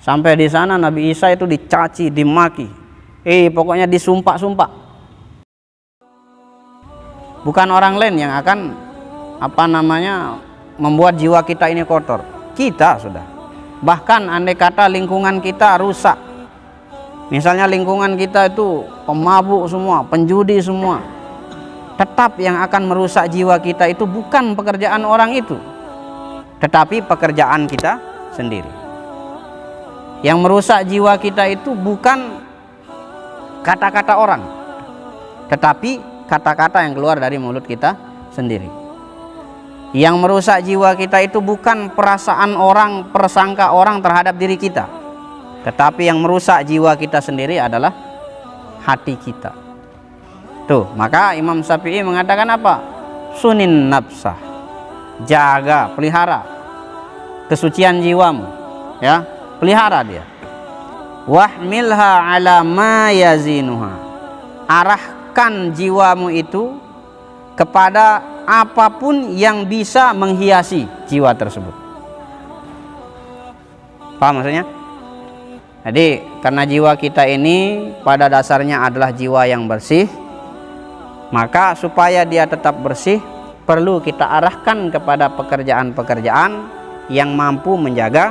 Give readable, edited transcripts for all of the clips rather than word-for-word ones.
Sampai di sana Nabi Isa itu dicaci, dimaki. Pokoknya disumpah-sumpah. Bukan orang lain yang akan membuat jiwa kita ini kotor. Kita sudah. Bahkan andai kata lingkungan kita rusak. Misalnya lingkungan kita itu pemabuk semua, penjudi semua. Tetap yang akan merusak jiwa kita itu bukan pekerjaan orang itu, tetapi pekerjaan kita sendiri. Yang merusak jiwa kita itu bukan kata-kata orang, tetapi kata-kata yang keluar dari mulut kita sendiri. Yang merusak jiwa kita itu bukan perasaan orang, prasangka orang terhadap diri kita, tetapi yang merusak jiwa kita sendiri adalah hati kita. Tuh, maka Imam Syafi'i mengatakan apa? Sunin nafsah, jaga, pelihara kesucian jiwamu, ya, pelihara dia. Wahmilha ala ma yazinuha, arahkan jiwamu itu kepada apapun yang bisa menghiasi jiwa tersebut. Paham maksudnya? Jadi karena jiwa kita ini pada dasarnya adalah jiwa yang bersih, maka supaya dia tetap bersih perlu kita arahkan kepada pekerjaan-pekerjaan yang mampu menjaga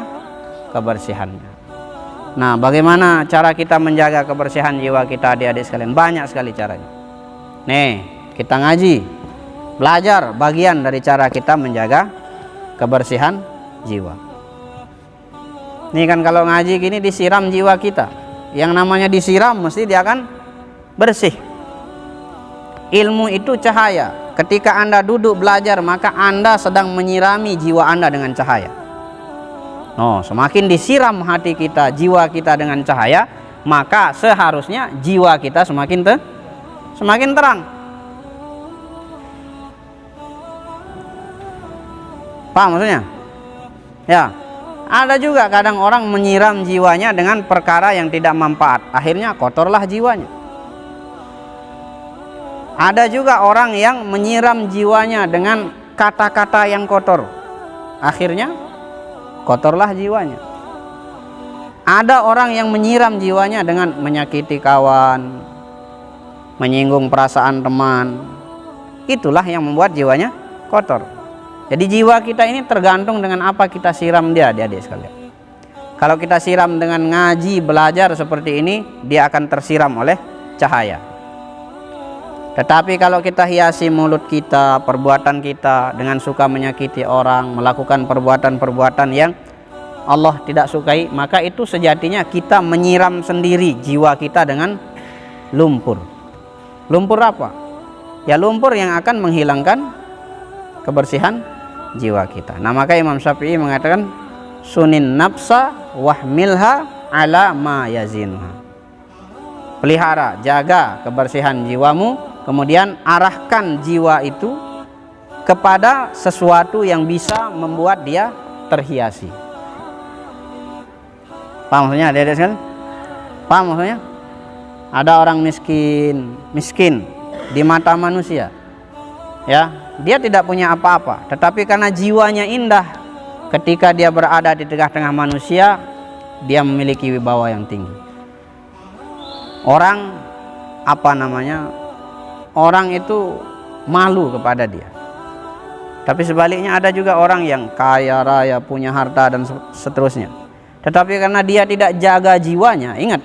kebersihannya. Nah, bagaimana cara kita menjaga kebersihan jiwa kita, adik-adik sekalian? Banyak sekali caranya. Nih, kita ngaji, belajar bagian dari cara kita menjaga kebersihan jiwa. Nih kan kalau ngaji gini disiram jiwa kita. Yang namanya disiram mesti dia akan bersih. Ilmu itu cahaya. Ketika Anda duduk belajar, maka Anda sedang menyirami jiwa Anda dengan cahaya. Semakin disiram hati kita, jiwa kita dengan cahaya, maka seharusnya jiwa kita semakin terang. Paham maksudnya? Ya. Ada juga kadang orang menyiram jiwanya dengan perkara yang tidak manfaat, akhirnya kotorlah jiwanya. Ada juga orang yang menyiram jiwanya dengan kata-kata yang kotor, akhirnya kotorlah jiwanya. Ada orang yang menyiram jiwanya dengan menyakiti kawan, menyinggung perasaan teman, itulah yang membuat jiwanya kotor. Jadi jiwa kita ini tergantung dengan apa kita siram dia, adik-adik sekalian. Kalau kita siram dengan ngaji, belajar seperti ini, dia akan tersiram oleh cahaya. Tetapi kalau kita hiasi mulut kita, perbuatan kita dengan suka menyakiti orang, melakukan perbuatan-perbuatan yang Allah tidak sukai, maka itu sejatinya kita menyiram sendiri jiwa kita dengan lumpur. Lumpur apa? Ya lumpur yang akan menghilangkan kebersihan jiwa kita. Nah, maka Imam Syafi'i mengatakan sunin nafsa wahmilha ala ma yazinha. Pelihara, jaga kebersihan jiwamu, kemudian arahkan jiwa itu kepada sesuatu yang bisa membuat dia terhiasi. Paham maksudnya, adik-adik sekalian? Paham maksudnya? Ada orang miskin di mata manusia, ya, dia tidak punya apa-apa, tetapi karena jiwanya indah, ketika dia berada di tengah-tengah manusia, dia memiliki wibawa yang tinggi. Orang itu malu kepada dia. Tapi sebaliknya ada juga orang yang kaya raya, punya harta dan seterusnya, tetapi karena dia tidak jaga jiwanya. Ingat,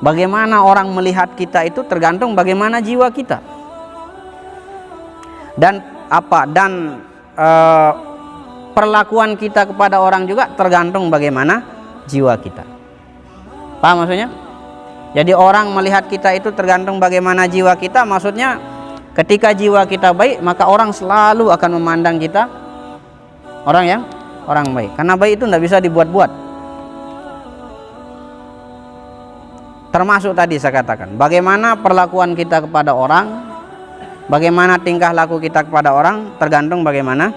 bagaimana orang melihat kita itu tergantung bagaimana jiwa kita. Dan perlakuan kita kepada orang juga tergantung bagaimana jiwa kita. Paham maksudnya? Jadi orang melihat kita itu tergantung bagaimana jiwa kita. Maksudnya ketika jiwa kita baik, maka orang selalu akan memandang kita orang baik. Karena baik itu tidak bisa dibuat-buat. Termasuk tadi saya katakan, bagaimana perlakuan kita kepada orang, bagaimana tingkah laku kita kepada orang, tergantung bagaimana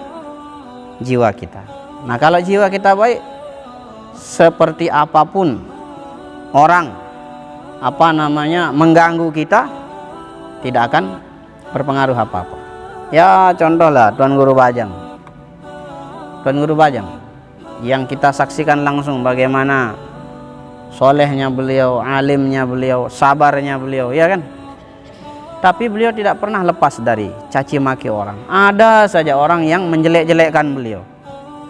jiwa kita. Nah, kalau jiwa kita baik, seperti apapun orang mengganggu kita, tidak akan berpengaruh apa-apa. Ya contohlah Tuan Guru Bajang. yang kita saksikan langsung bagaimana solehnya beliau, alimnya beliau, sabarnya beliau, ya kan? Tapi beliau tidak pernah lepas dari caci maki orang. Ada saja orang yang menjelek-jelekkan beliau.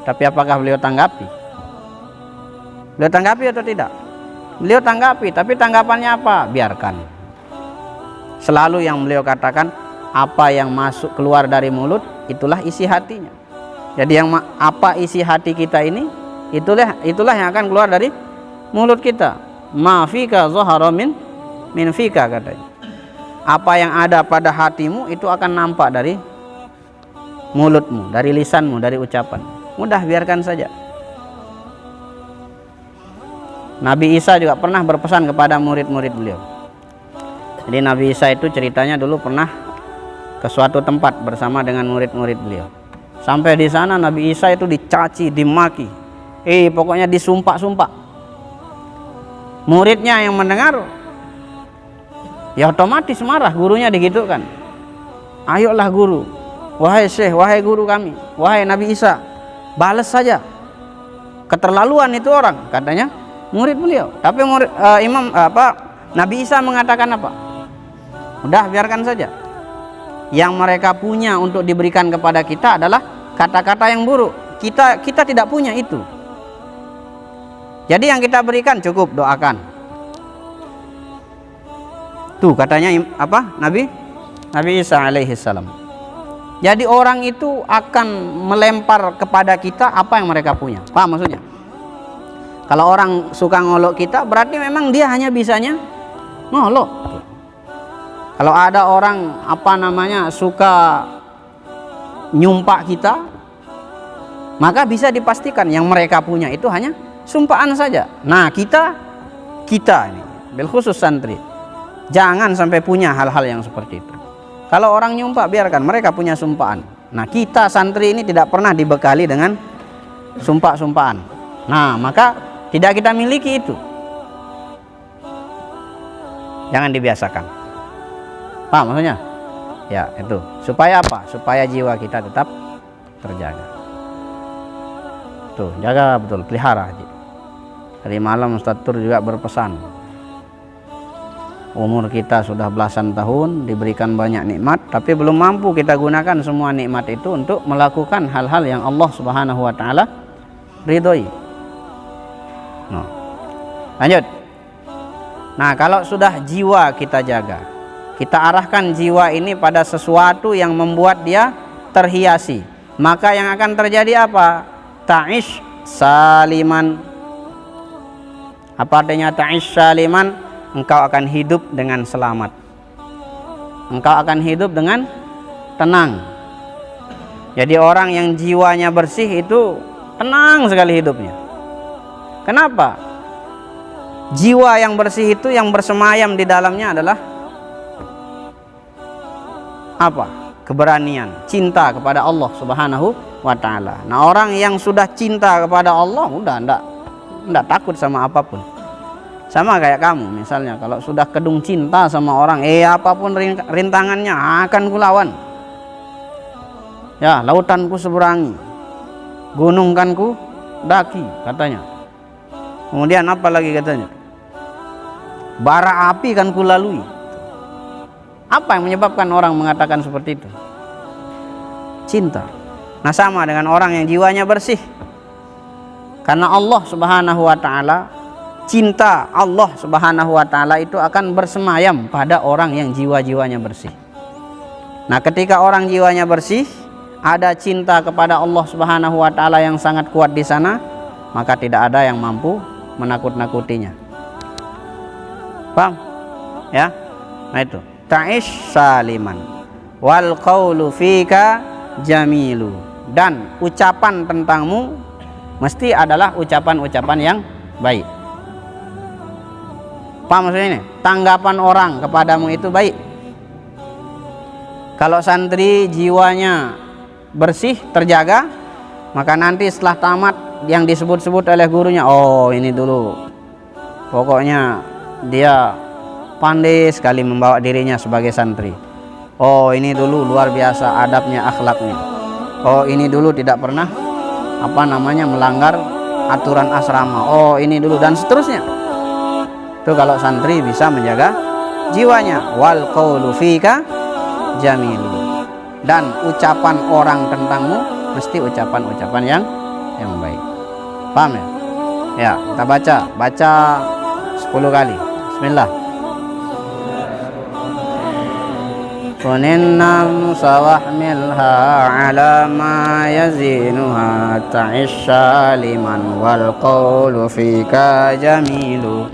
Tapi apakah beliau tanggapi? Beliau tanggapi atau tidak? Beliau tanggapi, tapi tanggapannya apa? Biarkan. Selalu yang beliau katakan, apa yang masuk keluar dari mulut, itulah isi hatinya. Jadi yang apa isi hati kita ini, itulah yang akan keluar dari mulut kita. Ma fika zahara min fika, katanya. Apa yang ada pada hatimu itu akan nampak dari mulutmu, dari lisanmu, dari ucapan. Mudah, biarkan saja. Nabi Isa juga pernah berpesan kepada murid-murid beliau. Jadi Nabi Isa itu ceritanya dulu pernah ke suatu tempat bersama dengan murid-murid beliau. Sampai di sana Nabi Isa itu dicaci, dimaki, pokoknya disumpah-sumpah. Muridnya yang mendengar, ya otomatis marah, gurunya digitukan. Ayolah guru, wahai syekh, wahai guru kami, wahai Nabi Isa, balas saja. Keterlaluan itu orang, katanya murid beliau. Tapi Nabi Isa mengatakan apa? Udah, biarkan saja. Yang mereka punya untuk diberikan kepada kita adalah kata-kata yang buruk. Kita tidak punya itu. Jadi yang kita berikan cukup doakan. Tuh katanya Nabi Isa alaihi salam. Jadi orang itu akan melempar kepada kita apa yang mereka punya. Paham maksudnya? Kalau orang suka ngolok kita, berarti memang dia hanya bisanya ngolok. Kalau ada orang suka nyumpak kita, maka bisa dipastikan yang mereka punya itu hanya sumpahan saja. Nah, kita ini bil khusus santri, jangan sampai punya hal-hal yang seperti itu. Kalau orang nyumpak, biarkan, mereka punya sumpahan. Nah, kita santri ini tidak pernah dibekali dengan sumpah-sumpahan. Nah, maka tidak kita miliki itu. Jangan dibiasakan. Paham maksudnya? Ya, itu. Supaya apa? Supaya jiwa kita tetap terjaga. Tuh, jaga betul, pelihara. Tadi malam Ustaz Tur juga berpesan. Umur kita sudah belasan tahun, diberikan banyak nikmat, tapi belum mampu kita gunakan semua nikmat itu untuk melakukan hal-hal yang Allah Subhanahu wa taala ridhoi. Nah, lanjut. Nah, kalau sudah jiwa kita jaga, kita arahkan jiwa ini pada sesuatu yang membuat dia terhiasi, maka yang akan terjadi apa? Ta'ish saliman. Apa artinya ta'ish saliman? Engkau akan hidup dengan selamat. Engkau akan hidup dengan tenang. Jadi orang yang jiwanya bersih itu tenang sekali hidupnya. Kenapa? Jiwa yang bersih itu yang bersemayam di dalamnya adalah apa? Keberanian, cinta kepada Allah Subhanahu wa taala. Nah, orang yang sudah cinta kepada Allah udah enggak takut sama apapun. Sama kayak kamu misalnya, kalau sudah kedung cinta sama orang, apapun rintangannya akan kulawan. Ya, lautan ku seberangi, gunung kan ku daki, katanya. Kemudian apa lagi katanya? Bara api kan kulalui. Apa yang menyebabkan orang mengatakan seperti itu? Cinta. Nah, sama dengan orang yang jiwanya bersih. Karena Allah Subhanahu wa taala, cinta Allah Subhanahu wa taala itu akan bersemayam pada orang yang jiwa-jiwanya bersih. Nah, ketika orang jiwanya bersih, ada cinta kepada Allah Subhanahu wa taala yang sangat kuat di sana, maka tidak ada yang mampu menakut-nakutinya. Paham? Ya? Nah, itu ta'ish saliman wal qawlu fika jamilu, dan ucapan tentangmu mesti adalah ucapan-ucapan yang baik. Paham maksudnya ini? Tanggapan orang kepadamu itu baik. Kalau santri jiwanya bersih, terjaga, maka nanti setelah tamat yang disebut-sebut oleh gurunya, oh ini dulu pokoknya dia pandai sekali membawa dirinya sebagai santri. Oh ini dulu luar biasa adabnya, akhlaknya. Oh ini dulu tidak pernah melanggar aturan asrama, oh ini dulu dan seterusnya. Itu kalau santri bisa menjaga jiwanya. Wal qaulu fika jamilu, dan ucapan orang tentangmu mesti ucapan-ucapan yang baik. Paham ya? Ya, kita baca 10 kali. Bismillah. Kunin nafsa wahmilha ala ma yazinuha ta'ish saliman wal qawlu fika jamilu.